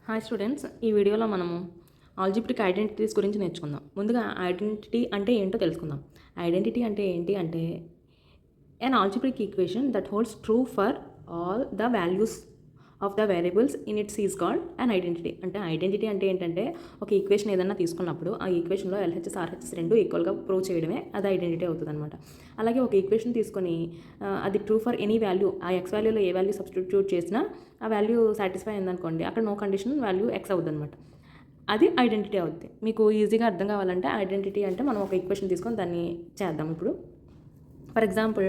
Hi students, ఈ వీడియోలో మనము ఆల్జిబ్రిక్ ఐడెంటిటీస్ గురించి నేర్చుకుందాం. ముందుగా ఐడెంటిటీ అంటే ఏంటో తెలుసుకుందాం. ఐడెంటిటీ అంటే ఏంటి అంటే an algebraic equation that holds true for all the values of the variables in its is called an identity. అంటే ఐడెంటిటీ అంటే ఏంటంటే ఒక ఈక్వేషన్ ఏదైనా తీసుకున్నప్పుడు ఆ ఈక్వేషన్లో ఎల్హెచ్ఎస్ ఆర్హెచ్ఎస్ రెండు ఈక్వల్గా ప్రూవ్ చేయడమే అది ఐడెంటిటీ అవుతుంది అనమాట. అలాగే ఒక ఈక్వేషన్ తీసుకొని అది ట్రూ ఫర్ ఎనీ వాల్యూ, ఆ ఎక్స్ వాల్యూలో ఏ వాల్యూ సబ్స్టిట్యూట్ చేసినా ఆ వాల్యూ సాటిస్ఫై అయిందనుకోండి, అక్కడ నో కండిషన్ వాల్యూ ఎక్స్ అవుతుంది అనమాట. అది ఐడెంటిటీ అవుతుంది. మీకు ఈజీగా అర్థం కావాలంటే ఐడెంటిటీ అంటే మనం ఒక ఈక్వేషన్ తీసుకొని దాన్ని చేద్దాం. ఇప్పుడు ఫర్ ఎగ్జాంపుల్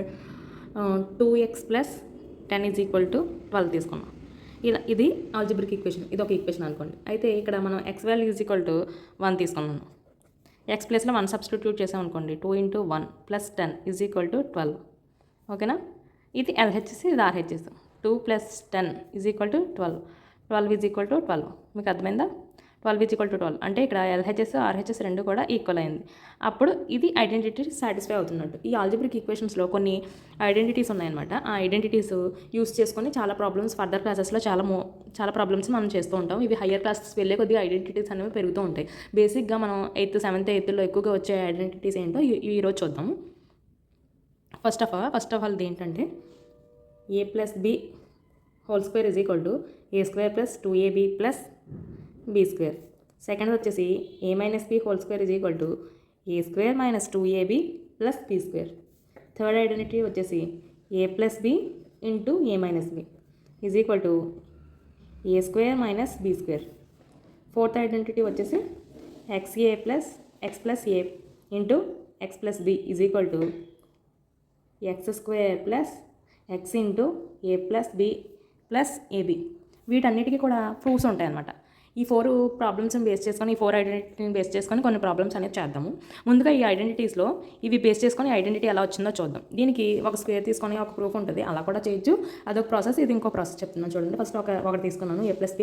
2x + 10 = 12 తీసుకున్నాం. ఇది ఆల్జిబ్రిక్ ఈక్వేషన్, ఇది ఒక ఈక్వేషన్ అనుకోండి. అయితే ఇక్కడ మనం x వాల్యూ = 1 తీసుకున్నాను. x ప్లేస్లో 1 సబ్స్టిట్యూట్ చేసాం అనుకోండి. 2 × 1 + 10 = 12. ఓకేనా? ఇది LHS, ఇది RHS. 2 + 10 = 12. 12 = 12. మీకు అర్థమైందా? 12 = 12 అంటే ఇక్కడ LHS RHS రెండు కూడా ఈక్వల్ అయింది. అప్పుడు ఇది ఐడెంటిటీ సాటిస్ఫై అవుతున్నట్టు. ఈ ఆల్జిబ్రిక్ ఈక్వేషన్స్లో కొన్ని ఐడెంటిటీస్ ఉన్నాయన్నమాట. ఆ ఐడెంటిటీస్ యూస్ చేసుకొని చాలా ప్రాబ్లమ్స్ ఫర్దర్ క్లాసెస్లో చాలా ప్రాబ్లమ్స్ మనం చేస్తూ ఉంటాం. ఇవి హయ్యర్ క్లాసెస్ వెళ్ళే కొద్దిగా ఐడెంటిటీస్ అనేవి పెరుగుతూ ఉంటాయి. బేసిక్గా మనం 8th 7th 8thలో ఎక్కువగా వచ్చే ఐడెంటిటీస్ ఏంటో ఈరోజు చూద్దాము. ఫస్ట్ ఆఫ్ ఆల్ ఏంటంటే a + b² = a² + 2ab + b². Second వచ్చేసి a - b² = a² - 2ab + b². Third identity వచ్చేసి a + b × a - b = a² - b². Fourth identity వచ్చేసి xa + x + a × x + b = x² + x × a + b + ab. వీటన్నిటికీ కూడా proofs ఉంటాయన్నమాట. ఈ 4 ప్రాబ్లమ్స్ని base చేసుకొని, ఈ 4 ఐడెంటిటీని బేస్ చేసుకొని కొన్ని ప్రాబ్లమ్స్ అనేది చేద్దాము. ముందుగా ఈ ఐడెంటిటీస్లో ఇవి బేస్ చేసుకొని ఐడెంటిటీ ఎలా వచ్చిందో చూద్దాం. దీనికి ఒక స్క్వేర్ తీసుకొని ఒక ప్రూఫ్ ఉంటుంది, అలా కూడా చేయొచ్చు. అదొక ప్రాసెస్, ఇది ఇంకో ప్రాసెస్ చెప్తున్నాను చూడండి. ఫస్ట్ ఒకటి తీసుకున్నాను. a + b² =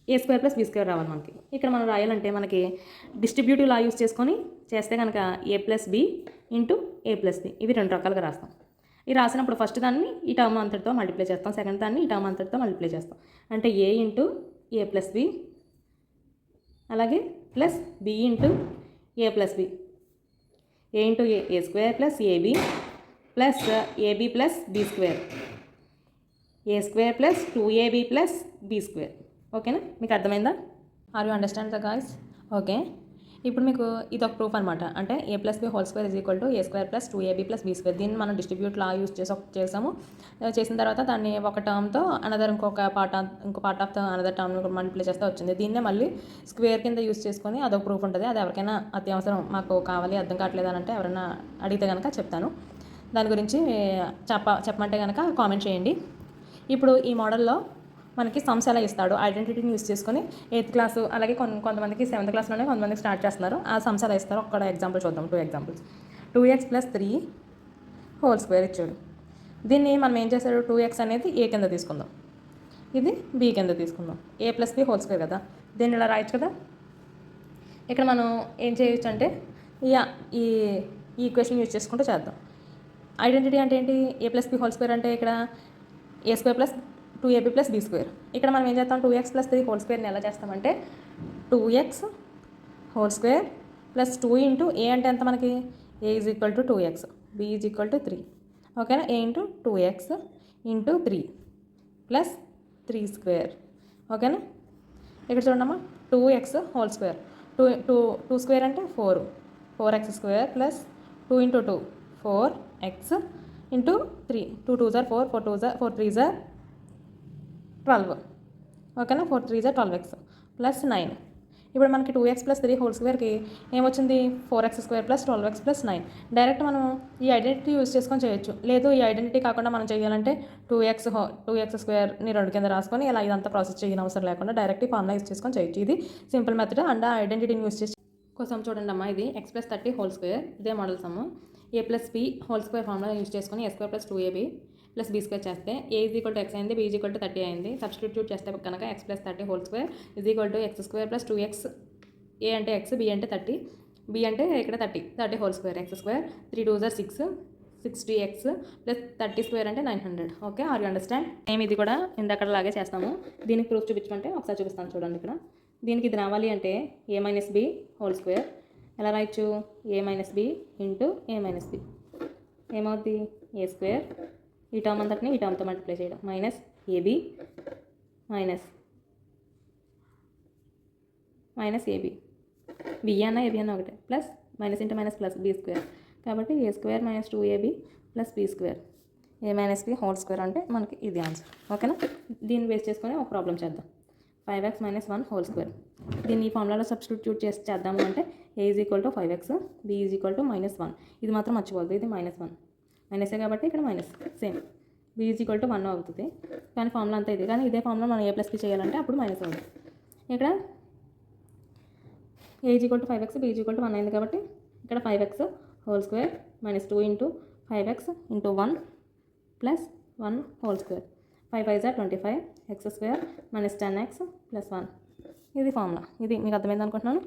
a² + b² రావాలి మనకి. ఇక్కడ మనం రాయాలంటే మనకి డిస్ట్రిబ్యూటివ్ లా యూస్ చేసుకొని చేస్తే కనుక a + b × a + b ఇవి రెండు రకాలుగా రాస్తాం. ఇది రాసినప్పుడు ఫస్ట్ దాన్ని ఈ టర్మ్ అంతటితో మల్టిప్లై చేస్తాం, సెకండ్ దాన్ని ఈ టర్మ్ అంతటితో మల్టిప్లై చేస్తాం. అంటే a × a + b అలాగే plus b × a + b, a × a² + ab + ab + b², a² + 2ab + b². ఓకేనా? మీకు అర్థమైందా? Are you understand the guys? Okay, ఇప్పుడు మీకు ఇది ఒక ప్రూఫ్ అనమాట. అంటే a + b² = a² + 2ab + b². దీన్ని మనం డిస్ట్రిబ్యూట్ లా యూస్ చేసాము. చేసిన తర్వాత దాన్ని ఒక టర్మ్తో ఇంకో part of the another term multiply చేస్తే వచ్చింది. దీన్నే మళ్ళీ స్క్వేర్ కింద యూస్ చేసుకొని అదొక ప్రూఫ్ ఉంటుంది. అది ఎవరికైనా అత్యవసరం, మాకు కావాలి, అర్థం కావట్లేదు అని అంటే ఎవరైనా అడిగితే కనుక చెప్తాను. దాని గురించి చెప్పమంటే కనుక కామెంట్ చేయండి. ఇప్పుడు ఈ మోడల్లో మనకి సమ్స్ ఎలా ఇస్తాడు, ఐడెంటిటీని యూస్ చేసుకొని 8th క్లాసు అలాగే కొంతమందికి 7th క్లాస్లోనే కొంతమందికి స్టార్ట్ చేస్తున్నారు. ఆ సమ్స్ ఎలా ఇస్తారో ఒక్కడ ఎగ్జాంపుల్ చూద్దాం. 2 ఎగ్జాంపుల్స్. 2x + 3² ఇచ్చాడు. దీన్ని మనం ఏం చేశాడు, 2x అనేది a కింద తీసుకుందాం, ఇది b కింద తీసుకుందాం. a + b² కదా, దీన్ని ఇలా రాయొచ్చు కదా. ఇక్కడ మనం ఏం చేయొచ్చు అంటే ఈ ఈక్వేషన్ యూజ్ చేసుకుంటూ చేద్దాం. ఐడెంటిటీ అంటే ఏంటి, a + b² అంటే ఇక్కడ a² + 2ab + b². ఇక్కడ మనం ఏం చేస్తాం, 2x + 3² ఎలా చేస్తామంటే 2x² + 2 × a అంటే ఎంత మనకి, a = 2x, b = 3. ఓకేనా? a × 2x × 3 + 3². ఓకేనా? ఇక్కడ చూడమ్మా, 2x² 2² అంటే 4x² + 2 × 2 4x × 3 2 2s are 4 4 2s are 4 3s are 12. ఓకేనా? 4 3s are 12x + 9. ఇప్పుడు మనకి 2x + 3² ఏమొచ్చింది, 4x² + 12x + 9. డైరెక్ట్ మనం ఈ ఐడెంటిటీ యూజ్ చేసుకొని చేయొచ్చు. లేదు ఈ ఐడెంటిటీ కాకుండా మనం చేయాలంటే 2x² రెండు కింద రాసుకొని ఇలా ఇదంతా ప్రాసెస్ చేయని అవసరం లేకుండా డైరెక్ట్ ఫార్ములా యూజ్ చేసుకొని చేయొచ్చు. ఇది సింపుల్ మెథడ్. అండ్ ఆ ఐడెంటిటీని యూజ్ చేసి కోసం చూడండి అమ్మా, ఇది x + 30² ఇదే model some. a + b² formula use చేసుకొని a² + 2ab + b² చేస్తే a = x అయింది, b = 30 అయింది. సబ్స్టిట్యూట్ చేస్తే కనుక x + 30² = x² + 2x. a అంటే x, b అంటే 30, b అంటే ఇక్కడ 30² x². 3 2s are 6 60x plus 30 square అంటే 900. Okay, are you understand? Same ఇది కూడా ఇందాకలాగే చేస్తాము. దీనికి ప్రూఫ్ చూపించమంటే ఒకసారి చూపిస్తాను చూడండి. ఇక్కడ దీనికి ఇది రావాలి అంటే a minus B whole square. ఎలా రాయొచ్చు? a minus B into a minus B ఏమవుద్ది? A square. ఈ టర్మ్ అంతటిని ఈ టర్మ్తో మల్టిప్లై చేయడం minus AB minus AB. B అన్న ఏబి అన్న ఒకటే, plus minus into minus plus B square. కాబట్టి A square minus 2ab plus B square. A minus B whole square అంటే మనకి ఇది ఆన్సర్. ఓకేనా? దీన్ని బేస్ చేసుకొని ఒక ప్రాబ్లం చేద్దాం. 5x minus 1 whole square. దీన్ని ఈ ఫార్ములాలో సబ్స్టిట్యూట్ చేసి చేద్దాము అంటే a is equal to 5x, b is equal to -1. ఇది మాత్రం మర్చిపోవద్దు, ఇది -1 మైనసే కాబట్టి ఇక్కడ minus. Same b is equal to 1 అవుతుంది, కానీ ఫార్ములా అంతా ఇది. కానీ ఇదే ఫార్ములా మనం a ప్లస్ బి చేయాలంటే అప్పుడు మైనస్ అవుతుంది. ఇక్కడ a is equal to 5x, b is equal to 1 అయింది కాబట్టి ఇక్కడ 5x whole square minus 2 into 5x into 1 plus 1 whole square. 5 5 25 x square minus 10x plus 1. ఇది ఫార్ములా. ఇది మీకు అర్థమైంది అనుకుంటున్నాను.